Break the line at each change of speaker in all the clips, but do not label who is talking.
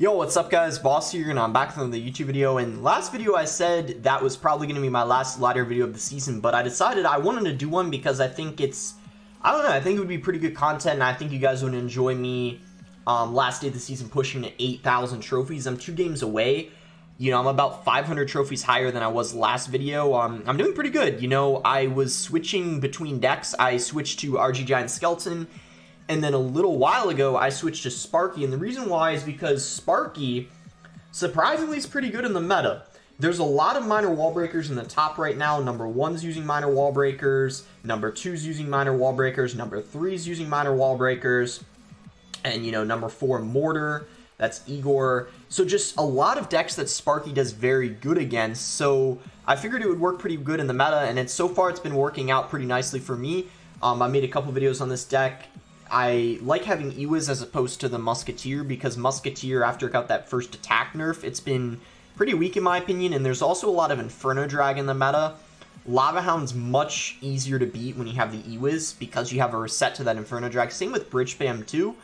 Yo, what's up guys, Boss here, and I'm back from the YouTube video. And last video I said that was probably going to be my last ladder video of the season, but I decided I wanted to do one because I think I don't know, I think it would be pretty good content, and I think you guys would enjoy me last day of the season pushing to 8,000 trophies. I'm 2 games away. You know, I'm about 500 trophies higher than I was last video. I'm doing pretty good. You know, I was switching between decks. I switched to RG Giant Skeleton, and then a little while ago, I switched to Sparky, and the reason why is because Sparky, surprisingly, is pretty good in the meta. There's a lot of minor wall breakers in the top right now. Number 1's using minor wall breakers, number 2's using minor wall breakers, number 3's using minor wall breakers, and, you know, number 4, Mortar, that's Igor. So just a lot of decks that Sparky does very good against, so I figured it would work pretty good in the meta, and so far it's been working out pretty nicely for me. I made a couple videos on this deck. I like having Ewiz as opposed to the Musketeer, because Musketeer, after it got that first attack nerf, it's been pretty weak in my opinion, and there's also a lot of Inferno Drag in the meta. Lava Hound's much easier to beat when you have the Ewiz, because you have a reset to that Inferno Drag. Same with Bridge Spam too.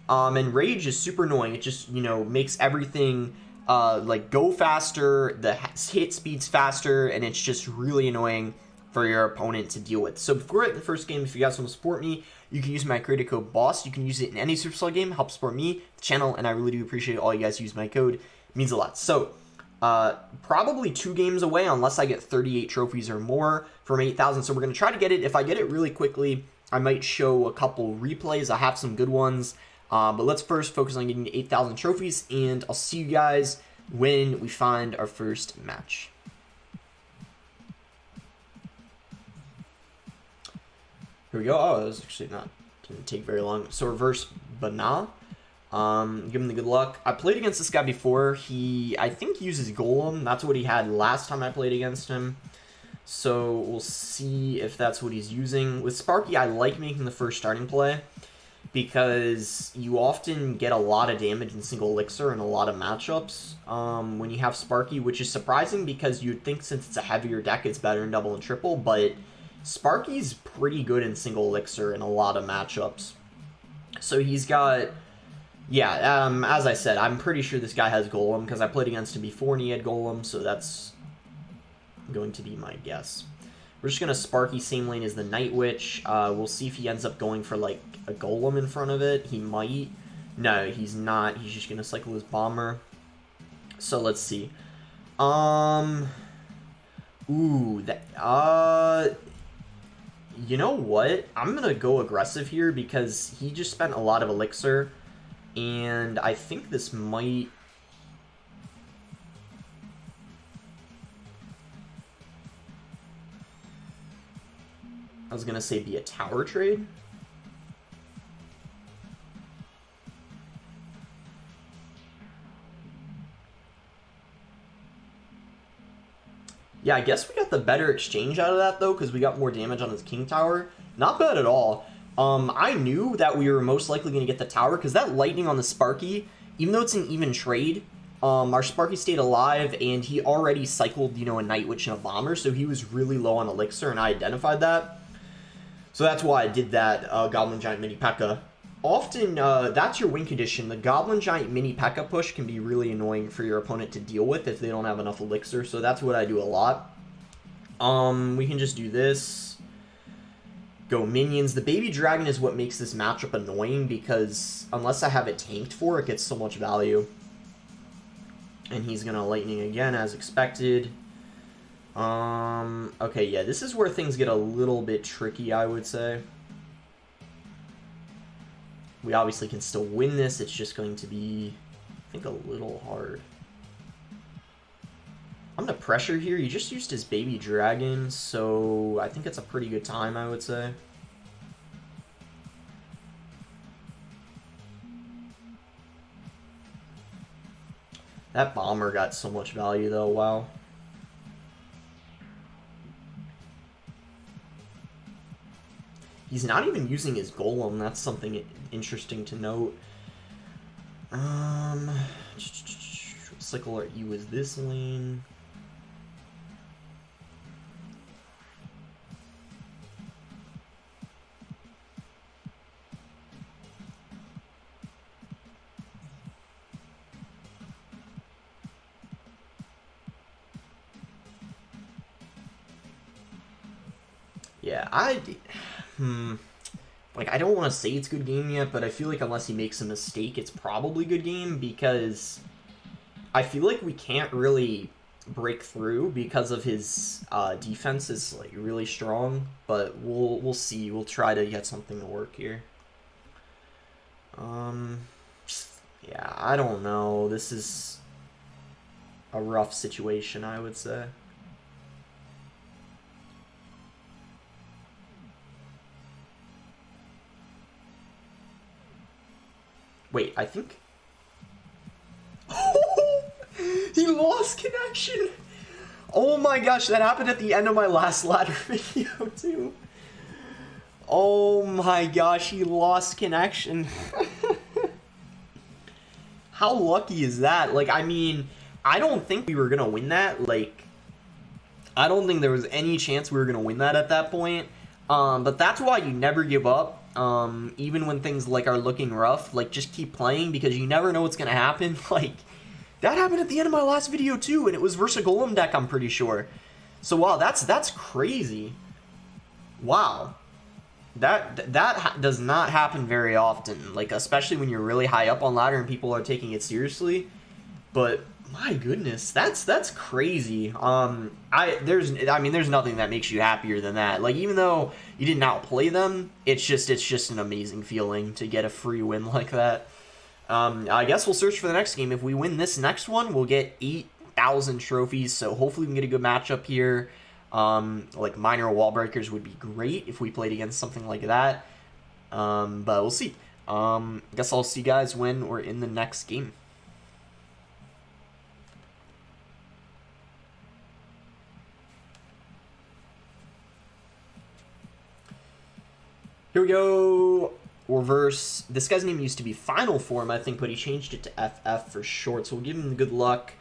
And Rage is super annoying. It just, you know, makes everything like go faster, the hit speed's faster, and it's just really annoying for your opponent to deal with. So before the first game, if you guys want to support me, you can use my creator code BOSS. You can use it in any Supercell game, help support me, the channel, and I really do appreciate all you guys use my code. It means a lot. So probably 2 games away unless I get 38 trophies or more from 8,000. So we're going to try to get it. If I get it really quickly, I might show a couple replays. I have some good ones. But let's first focus on getting 8,000 trophies, and I'll see you guys when we find our first match. Here we go. Oh, that was actually didn't take very long. So reverse Bana. Give him the good luck. I played against this guy before. I think uses Golem. That's what he had last time I played against him. So we'll see if that's what he's using. With Sparky, I like making the first starting play, because you often get a lot of damage in single elixir in a lot of matchups when you have Sparky, which is surprising because you'd think since it's a heavier deck, it's better in double and triple, but Sparky's pretty good in single elixir in a lot of matchups. So he's got, yeah, as I said, I'm pretty sure this guy has Golem, because I played against him before and he had Golem, so that's going to be my guess. We're just going to Sparky same lane as the Night Witch. We'll see if he ends up going for, like, a Golem in front of it. He might. No, he's not. He's just going to cycle his Bomber. So, let's see. Ooh, you know what? I'm going to go aggressive here, because he just spent a lot of elixir, and I think this might... I was going to say be a tower trade. Yeah, I guess we got the better exchange out of that, though, because we got more damage on his King Tower. Not bad at all. I knew that we were most likely going to get the tower, because that lightning on the Sparky, even though it's an even trade, our Sparky stayed alive, and he already cycled, you know, a Night Witch and a Bomber, so he was really low on elixir, and I identified that. So that's why I did that Goblin Giant Mini P.E.K.K.A. Often, that's your win condition. The Goblin Giant Mini P.E.K.K.A. push can be really annoying for your opponent to deal with if they don't have enough elixir, so that's what I do a lot. We can just do this. Go minions. The Baby Dragon is what makes this matchup annoying, because unless I have it tanked for, it gets so much value. And he's going to Lightning again, as expected. Okay, yeah, this is where things get a little bit tricky, I would say. We obviously can still win this, it's just going to be, I think, a little hard. I'm gonna pressure here. He just used his Baby Dragon, so I think it's a pretty good time, I would say. That Bomber got so much value, though, wow. He's not even using his Golem. That's something interesting to note. Cycle our Ewiz this lane. Yeah, like, I don't want to say it's good game yet, but I feel like unless he makes a mistake, it's probably good game, because I feel like we can't really break through because of his defense is, like, really strong, but we'll see. We'll try to get something to work here. Yeah, I don't know. This is a rough situation, I would say. Wait, I think... He lost connection! Oh my gosh, that happened at the end of my last ladder video, too. Oh my gosh, he lost connection. How lucky is that? Like, I mean, I don't think we were gonna win that. Like, I don't think there was any chance we were gonna win that at that point. But that's why you never give up. Even when things like are looking rough, like, just keep playing, because you never know what's gonna happen. Like, that happened at the end of my last video too, and it was versus a golem deck, I'm pretty sure. So wow, that's crazy. Wow, that does not happen very often. Like, especially when you're really high up on ladder and people are taking it seriously. But my goodness, that's crazy. There's nothing that makes you happier than that. Like, even though you didn't outplay them, it's just an amazing feeling to get a free win like that. I guess we'll search for the next game. If we win this next one, we'll get 8,000 trophies. So hopefully we can get a good matchup here. Like minor wall breakers would be great if we played against something like that. But we'll see. I guess I'll see you guys when we're in the next game. Here we go. Reverse. This guy's name used to be Final Form, I think, but he changed it to FF for short, so we'll give him good luck.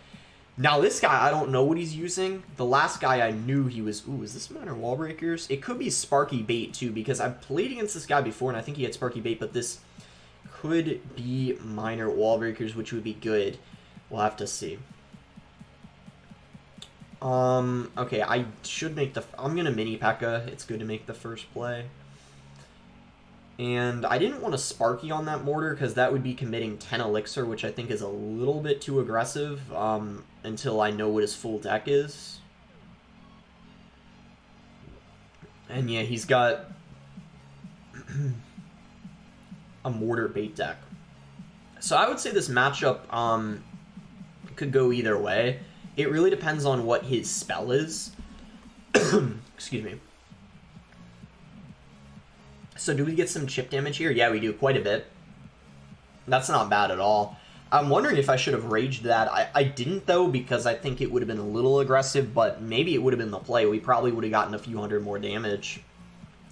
Now, this guy, I don't know what he's using. The last guy I knew he was... Ooh, is this minor wall breakers? It could be Sparky bait, too, because I've played against this guy before, and I think he had Sparky bait, but this could be minor wall breakers, which would be good. We'll have to see. Okay, I should make the... I'm going to mini P.E.K.K.A. It's good to make the first play. And I didn't want a Sparky on that mortar because that would be committing 10 elixir, which I think is a little bit too aggressive until I know what his full deck is. And yeah, he's got a mortar bait deck. So I would say this matchup could go either way. It really depends on what his spell is. Excuse me. So do we get some chip damage here? Yeah, we do quite a bit. That's not bad at all. I'm wondering if I should have raged that. I didn't, though, because I think it would have been a little aggressive, but maybe it would have been the play. We probably would have gotten a few hundred more damage.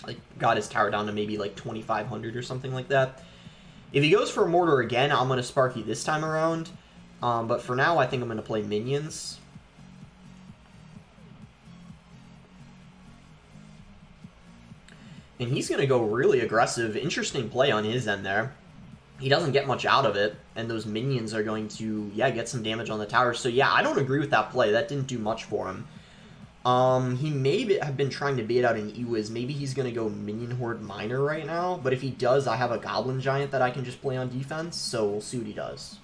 Like, got his tower down to maybe, like, 2,500 or something like that. If he goes for a mortar again, I'm going to Sparky this time around. But for now, I think I'm going to play minions. And he's going to go really aggressive. Interesting play on his end there. He doesn't get much out of it, and those minions are going to, yeah, get some damage on the tower. So, yeah, I don't agree with that play. That didn't do much for him. He may have been trying to bait out an E-Wiz. Maybe he's going to go Minion Horde Miner right now. But if he does, I have a Goblin Giant that I can just play on defense. So, we'll see what he does.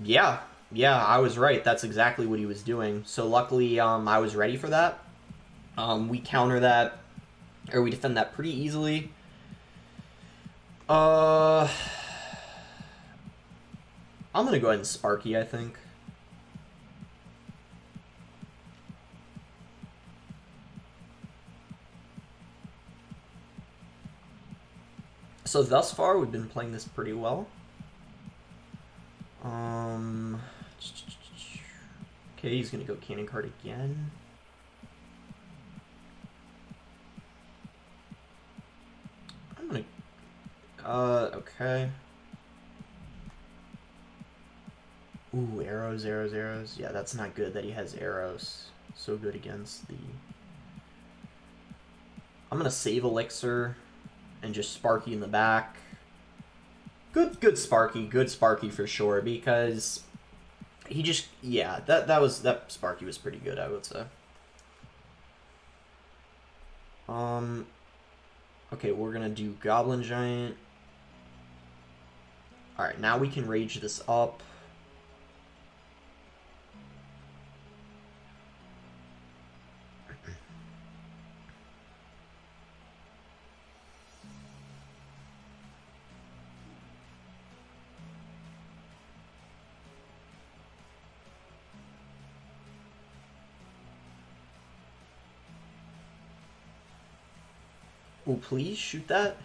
Yeah, I was right. That's exactly what he was doing. So, luckily, I was ready for that. We counter that, or we defend that pretty easily. I'm going to go ahead and Sparky, I think. So thus far, we've been playing this pretty well. Okay, he's going to go Cannon Card again. Okay. Ooh, arrows. Yeah, that's not good that he has arrows. So good against the... I'm gonna save Elixir and just Sparky in the back. Good Sparky for sure, because he just... Yeah, that Sparky was pretty good, I would say. Okay, we're gonna do Goblin Giant. Alright, now we can rage this up. Oh, please shoot that.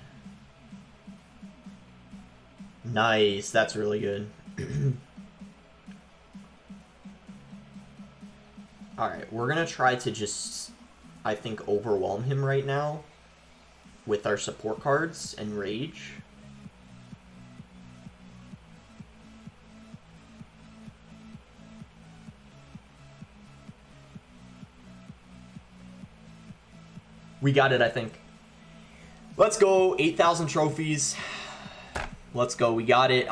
Nice, that's really good. Alright, we're gonna try to just, I think, overwhelm him right now with our support cards and rage. We got it, I think. Let's go, 8,000 trophies. Let's go, we got it.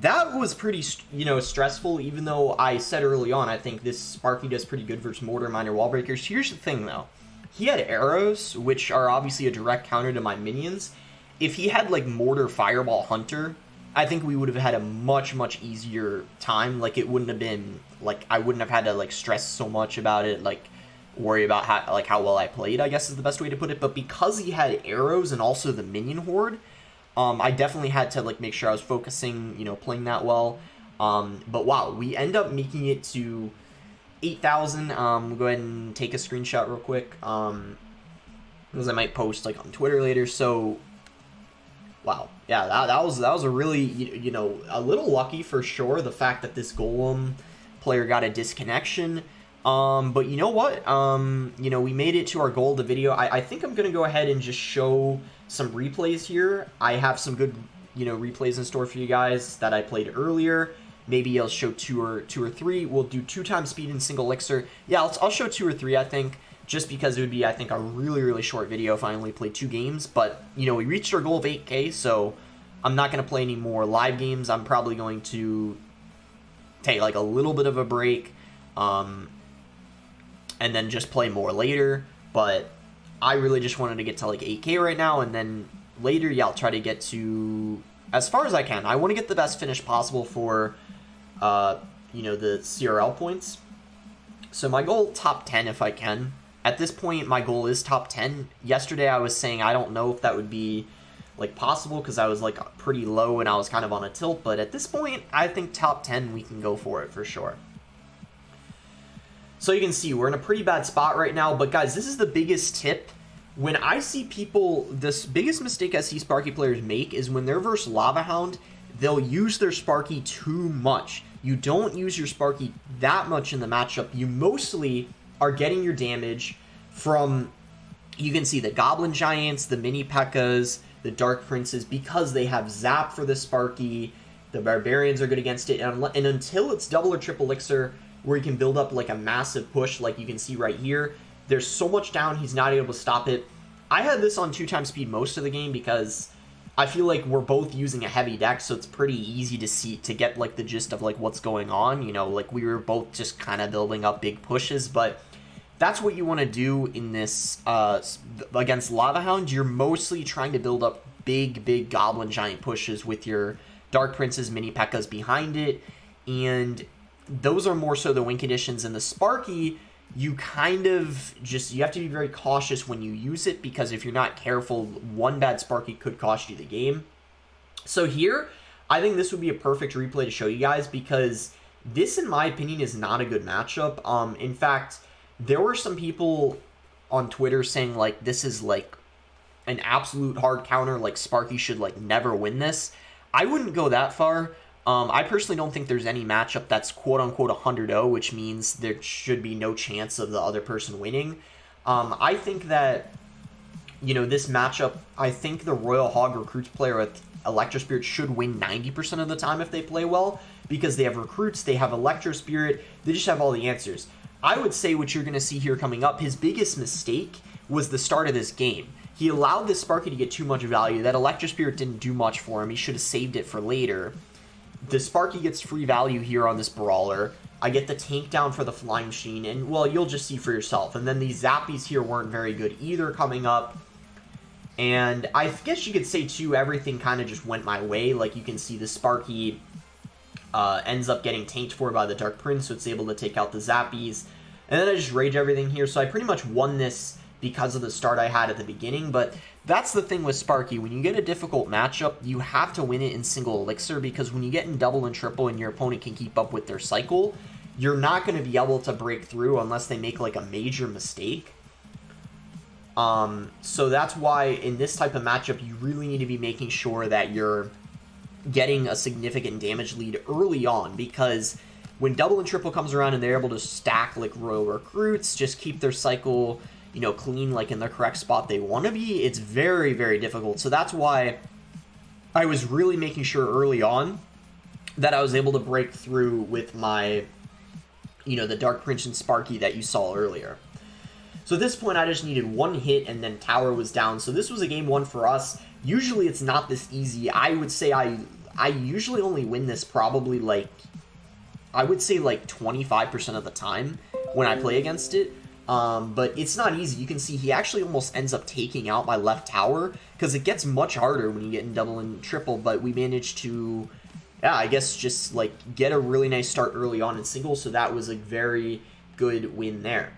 That was pretty, you know, stressful, even though I said early on, I think this Sparky does pretty good versus Mortar, Miner, Wall Breakers. Here's the thing, though. He had arrows, which are obviously a direct counter to my minions. If he had, like, Mortar, Fireball, Hunter, I think we would have had a much, much easier time. Like, it wouldn't have been, like, I wouldn't have had to, like, stress so much about it, like, worry about how well I played, I guess is the best way to put it. But because he had arrows and also the minion horde, I definitely had to like make sure I was focusing, you know, playing that well. But wow, we end up making it to 8,000. We'll go ahead and take a screenshot real quick, because I might post like on Twitter later. So wow, yeah, that was a really, you know, a little lucky for sure, the fact that this golem player got a disconnection. But you know what? You know, we made it to our goal of the video. I think I'm going to go ahead and just show some replays here. I have some good, you know, replays in store for you guys that I played earlier. Maybe I'll show two or three. We'll do 2x speed and single elixir. Yeah, I'll show 2 or 3, I think, just because it would be, I think, a really, really short video if I only played 2 games. But, you know, we reached our goal of 8K, so I'm not going to play any more live games. I'm probably going to take, like, a little bit of a break, and then just play more later. But I really just wanted to get to like 8K right now, and then later, yeah, I'll try to get to as far as I can. I want to get the best finish possible for, you know, the CRL points. So my goal, top 10 if I can. At this point, my goal is top 10. Yesterday, I was saying I don't know if that would be like possible because I was like pretty low and I was kind of on a tilt. But at this point, I think top 10, we can go for it for sure. So you can see we're in a pretty bad spot right now, but guys, this is the biggest tip. When I see people, this biggest mistake I see Sparky players make is when they're versus Lava Hound, they'll use their Sparky too much. You don't use your Sparky that much in the matchup. You mostly are getting your damage from, you can see the Goblin Giants, the Mini P.E.K.K.A.s, the Dark Princes, because they have Zap for the Sparky. The Barbarians are good against it, and until it's double or triple elixir, where he can build up like a massive push like you can see right here. There's so much down, he's not able to stop it. I had this on 2x speed most of the game because I feel like we're both using a heavy deck, so it's pretty easy to get like the gist of like what's going on. You know, like we were both just kind of building up big pushes, but that's what you want to do in this against Lava Hound. You're mostly trying to build up big Goblin Giant pushes with your Dark Princes, Mini P.E.K.K.A.s behind it, and those are more so the win conditions. In the Sparky, you kind of just, you have to be very cautious when you use it, because if you're not careful, one bad Sparky could cost you the game. So here, I think this would be a perfect replay to show you guys, because this, in my opinion, is not a good matchup. In fact, there were some people on Twitter saying, like, this is, like, an absolute hard counter, like, Sparky should, like, never win this. I wouldn't go that far. I personally don't think there's any matchup that's quote-unquote 100-0, which means there should be no chance of the other person winning. I think that, you know, this matchup, I think the Royal Hog Recruits player with Electro Spirit should win 90% of the time if they play well, because they have Recruits, they have Electro Spirit, they just have all the answers. I would say what you're going to see here coming up, his biggest mistake was the start of this game. He allowed this Sparky to get too much value. That Electro Spirit didn't do much for him. He should have saved it for later. The Sparky gets free value here on this Brawler. I get the tank down for the flying machine, and, well, you'll just see for yourself. And then these zappies here weren't very good either coming up. And I guess you could say, too, everything kind of just went my way. Like, you can see the Sparky ends up getting tanked for by the Dark Prince, so it's able to take out the zappies. And then I just rage everything here, so I pretty much won this because of the start I had at the beginning. But that's the thing with Sparky. When you get a difficult matchup, you have to win it in single elixir, because when you get in double and triple and your opponent can keep up with their cycle, you're not going to be able to break through unless they make like a major mistake. So that's why in this type of matchup, you really need to be making sure that you're getting a significant damage lead early on, because when double and triple comes around and they're able to stack like royal recruits, just keep their cycle, you know, clean, like in the correct spot they want to be, it's very, very difficult. So that's why I was really making sure early on that I was able to break through with my, you know, the Dark Prince and Sparky that you saw earlier. So at this point, I just needed one hit, and then tower was down. So this was a game one for us. Usually it's not this easy. I would say I usually only win this probably like, I would say like 25% of the time when I play against it. But it's not easy. You can see he actually almost ends up taking out my left tower, because it gets much harder when you get in double and triple, but we managed to, yeah, I guess just like get a really nice start early on in singles, so that was a very good win there.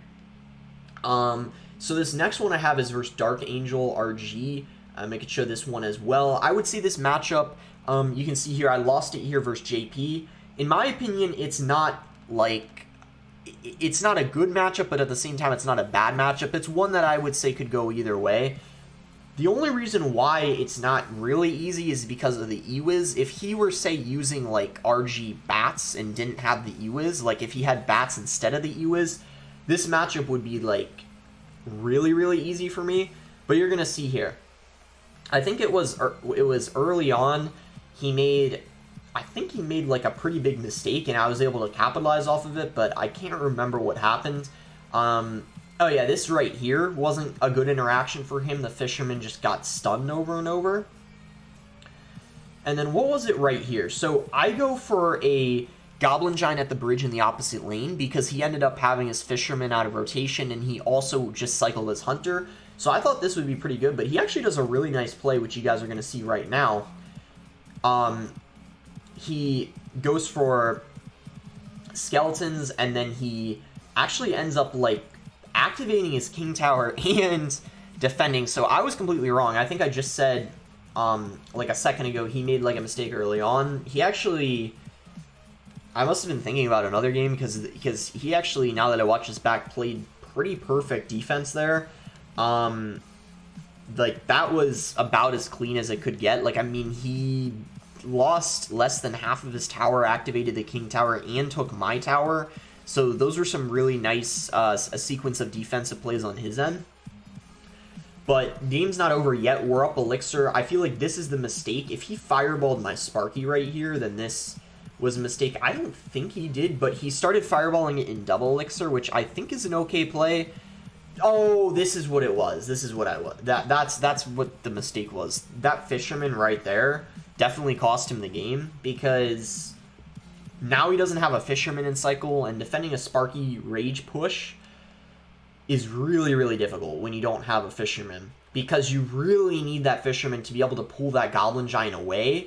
So this next one I have is versus Dark Angel RG. I could show this one as well. I would say this matchup, you can see here, I lost it here versus JP. In my opinion, it's not like, it's not a good matchup, but at the same time, it's not a bad matchup. It's one that I would say could go either way. The only reason why it's not really easy is because of the E-Wiz. If he were, say, using, like, RG bats and didn't have the E-Wiz, like, if he had bats instead of the E-Wiz, this matchup would be, like, really, really easy for me. But you're going to see here. I think it was early on, I think he made, like, a pretty big mistake, and I was able to capitalize off of it, but I can't remember what happened. Oh yeah, this right here wasn't a good interaction for him. The fisherman just got stunned over and over. And then what was it right here? So I go for a Goblin Giant at the bridge in the opposite lane, because he ended up having his fisherman out of rotation, and he also just cycled his hunter. So I thought this would be pretty good, but he actually does a really nice play, which you guys are going to see right now. He goes for skeletons, and then he actually ends up, like, activating his king tower and defending. So I was completely wrong. I think I just said, like a second ago, he made, like, a mistake early on. He actually, I must have been thinking about another game, because he actually, now that I watch this back, played pretty perfect defense there. Like, that was about as clean as it could get. Like, I mean, he lost less than half of his tower, activated the king tower, and took my tower. So those were some really nice, a sequence of defensive plays on his end. But game's not over yet. We're up elixir. I feel like this is the mistake. If he fireballed my Sparky right here, then this was a mistake. I don't think he did, but he started fireballing it in double elixir, which I think is an okay play. Oh, this is what it was. This is what I was. That's what the mistake was. That fisherman right there definitely cost him the game, because now he doesn't have a fisherman in cycle, and defending a Sparky rage push is really, really difficult when you don't have a fisherman, because you really need that fisherman to be able to pull that Goblin Giant away.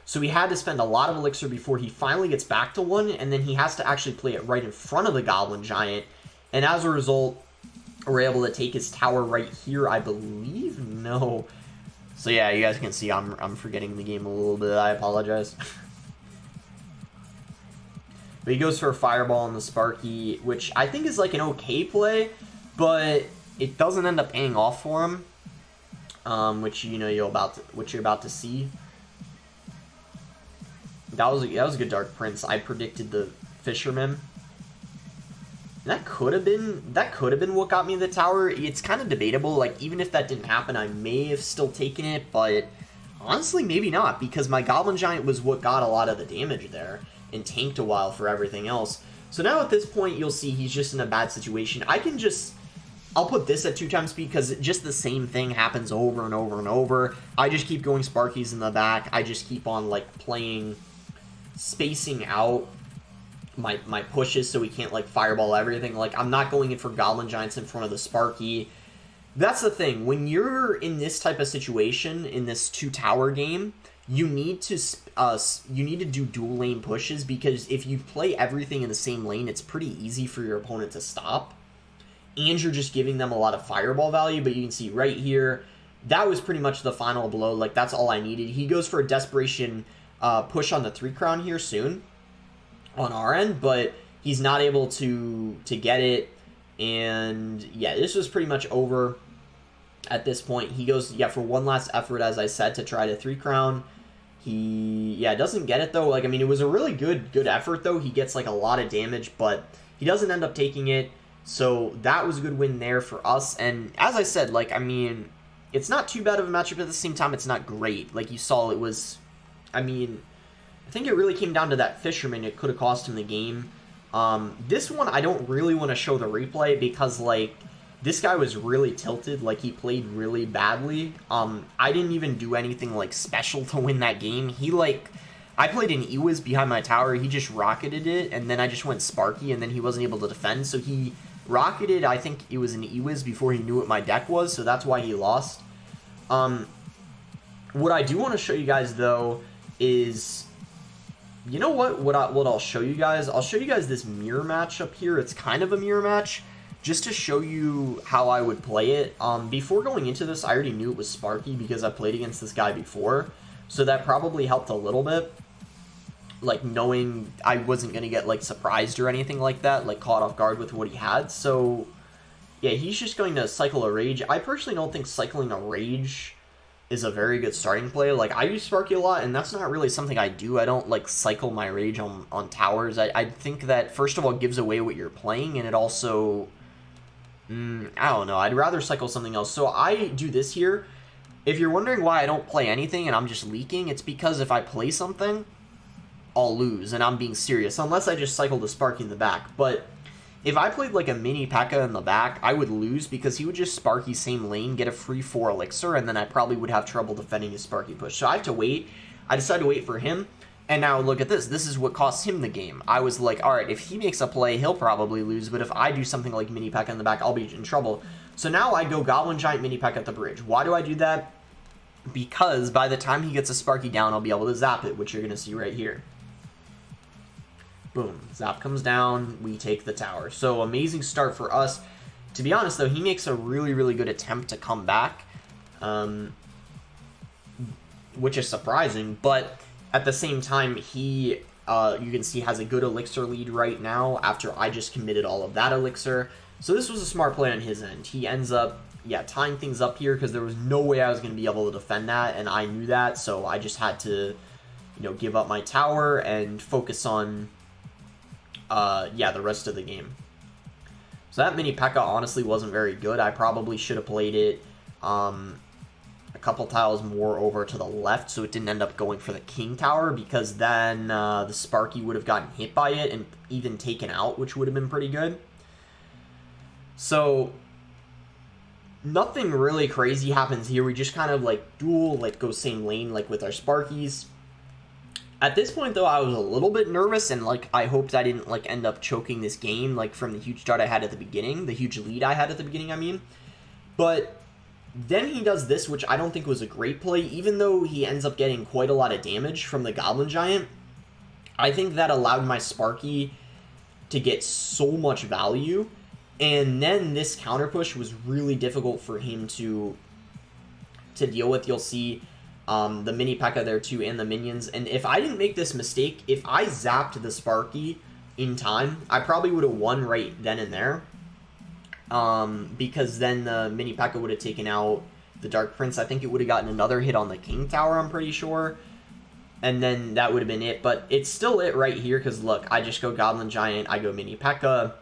So he had to spend a lot of elixir before he finally gets back to one, and then he has to actually play it right in front of the Goblin Giant, and as a result, we're able to take his tower right here, I believe? No. So yeah, you guys can see I'm forgetting the game a little bit. I apologize. But he goes for a fireball on the Sparky, which I think is like an okay play, but it doesn't end up paying off for him, which you're about to see. That was a good Dark Prince. I predicted the fisherman. That could have been what got me the tower. It's kind of debatable. Like, even if that didn't happen, I may have still taken it, but honestly, maybe not, because my Goblin Giant was what got a lot of the damage there and tanked a while for everything else. So now at this point, you'll see he's just in a bad situation. I'll put this at 2x speed, because just the same thing happens over and over and over. I just keep going Sparkies in the back. I just keep on, like, playing, spacing out my pushes so he can't like fireball everything. Like, I'm not going in for Goblin Giants in front of the Sparky. That's the thing. When you're in this type of situation in this 2-tower game, you need to do dual lane pushes, because if you play everything in the same lane, it's pretty easy for your opponent to stop. And you're just giving them a lot of fireball value. But you can see right here, that was pretty much the final blow. Like, that's all I needed. He goes for a desperation push on the 3 crown here soon on our end, but he's not able to get it. And yeah, this was pretty much over at this point. He goes, yeah, for one last effort, as I said, to try to 3 crown. He, yeah, doesn't get it though. Like, I mean, it was a really good effort though. He gets like a lot of damage, but he doesn't end up taking it. So that was a good win there for us. And as I said, like, I mean, it's not too bad of a matchup. At the same time, it's not great. Like you saw, it was, I mean, I think it really came down to that fisherman. It could have cost him the game. This one, I don't really want to show the replay because, like, this guy was really tilted. Like, he played really badly. I didn't even do anything, like, special to win that game. He, like, I played an E-Wiz behind my tower. He just rocketed it, and then I just went Sparky, and then he wasn't able to defend. So he rocketed, I think it was an E-Wiz before he knew what my deck was, so that's why he lost. What I do want to show you guys, though, is, you know what I'll show you guys? I'll show you guys this mirror match up here. It's kind of a mirror match, just to show you how I would play it. Before going into this, I already knew it was Sparky because I played against this guy before, so that probably helped a little bit. Like, knowing I wasn't going to get, like, surprised or anything like that, like, caught off guard with what he had. So, yeah, he's just going to cycle a Rage. I personally don't think cycling a Rage is a very good starting play. Like, I use Sparky a lot, and that's not really something I do. I don't, like, cycle my Rage on towers. I think that, first of all, it gives away what you're playing, and it also, I don't know, I'd rather cycle something else. So I do this here. If you're wondering why I don't play anything and I'm just leaking, it's because if I play something, I'll lose, and I'm being serious, unless I just cycle the Sparky in the back. But if I played like a mini P.E.K.K.A. in the back, I would lose because he would just Sparky same lane, get a free 4 elixir, and then I probably would have trouble defending his Sparky push. So I have to wait. I decided to wait for him, and now look at this. This is what cost him the game. I was like, alright, if he makes a play, he'll probably lose, but if I do something like mini P.E.K.K.A. in the back, I'll be in trouble. So now I go Goblin Giant mini P.E.K.K.A. at the bridge. Why do I do that? Because by the time he gets a Sparky down, I'll be able to zap it, which you're going to see right here. Boom. Zap comes down. We take the tower. So, amazing start for us. To be honest, though, he makes a really, really good attempt to come back, which is surprising. But at the same time, he, you can see, has a good elixir lead right now after I just committed all of that elixir. So, this was a smart play on his end. He ends up, yeah, tying things up here because there was no way I was going to be able to defend that, and I knew that. So, I just had to, you know, give up my tower and focus on yeah, the rest of the game. So that mini P.E.K.K.A. honestly wasn't very good. I probably should have played it a couple tiles more over to the left so it didn't end up going for the king tower, because then the Sparky would have gotten hit by it and even taken out, which would have been pretty good. So nothing really crazy happens here. We just kind of like duel, like go same lane like with our Sparkies. At this point, though, I was a little bit nervous, and, like, I hoped I didn't, like, end up choking this game, like, from the huge start I had at the beginning, the huge lead I had at the beginning, I mean. But then he does this, which I don't think was a great play, even though he ends up getting quite a lot of damage from the Goblin Giant. I think that allowed my Sparky to get so much value, and then this counter push was really difficult for him to deal with. You'll see the mini P.E.K.K.A. there too, and the minions. And if I didn't make this mistake, if I zapped the Sparky in time, I probably would have won right then and there. Because then the mini P.E.K.K.A. would have taken out the Dark Prince. I think it would have gotten another hit on the King Tower, I'm pretty sure. And then that would have been it. But it's still it right here, because look, I just go Goblin Giant, I go mini P.E.K.K.A.,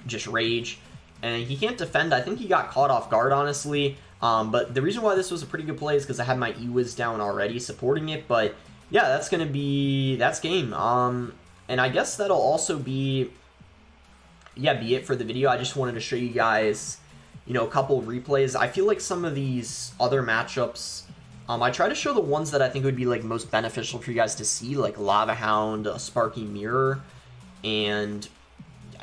just Rage. And he can't defend. I think he got caught off guard, honestly. But the reason why this was a pretty good play is because I had my E-Wiz down already supporting it. But yeah, that's game. And I guess that'll also be it for the video. I just wanted to show you guys, you know, a couple of replays. I feel like some of these other matchups, I try to show the ones that I think would be like most beneficial for you guys to see, like Lava Hound, Sparky Mirror, and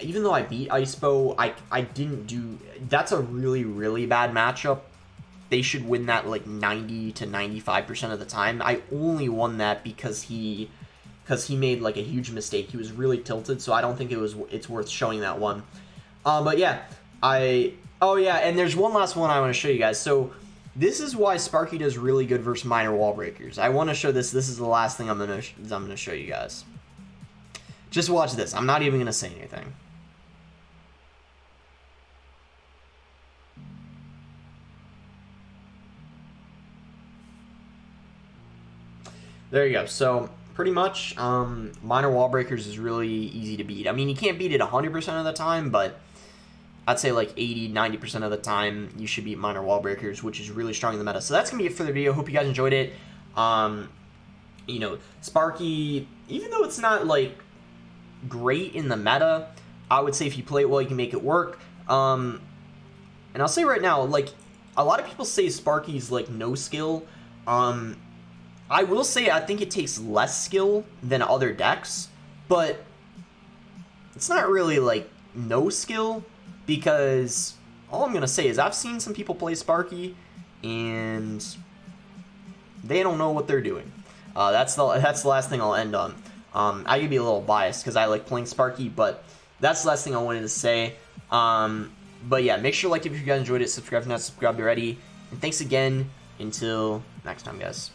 even though I beat Icepo, I didn't do... That's a really, really bad matchup. They should win that like 90 to 95% of the time. I only won that because he made like a huge mistake. He was really tilted, so I don't think it's worth showing that one. But yeah, oh yeah, and there's one last one I want to show you guys. So this is why Sparky does really good versus minor wall breakers. I want to show this. This is the last thing I'm gonna show you guys. Just watch this. I'm not even gonna say anything. There you go. So pretty much, minor wall breakers is really easy to beat. I mean, you can't beat it 100% of the time, but I'd say like 80-90% of the time you should beat minor wall breakers, which is really strong in the meta. So that's gonna be it for the video. Hope you guys enjoyed it. You know, Sparky, even though it's not like great in the meta, I would say if you play it well, you can make it work. And I'll say right now, like, a lot of people say Sparky's like no skill. I will say I think it takes less skill than other decks, but it's not really like no skill, because all I'm gonna say is I've seen some people play Sparky and they don't know what they're doing. That's the last thing I'll end on. I could be a little biased because I like playing Sparky, but that's the last thing I wanted to say. But yeah, make sure to like it if you guys enjoyed it, subscribe if not subscribed already, and thanks again. Until next time, guys.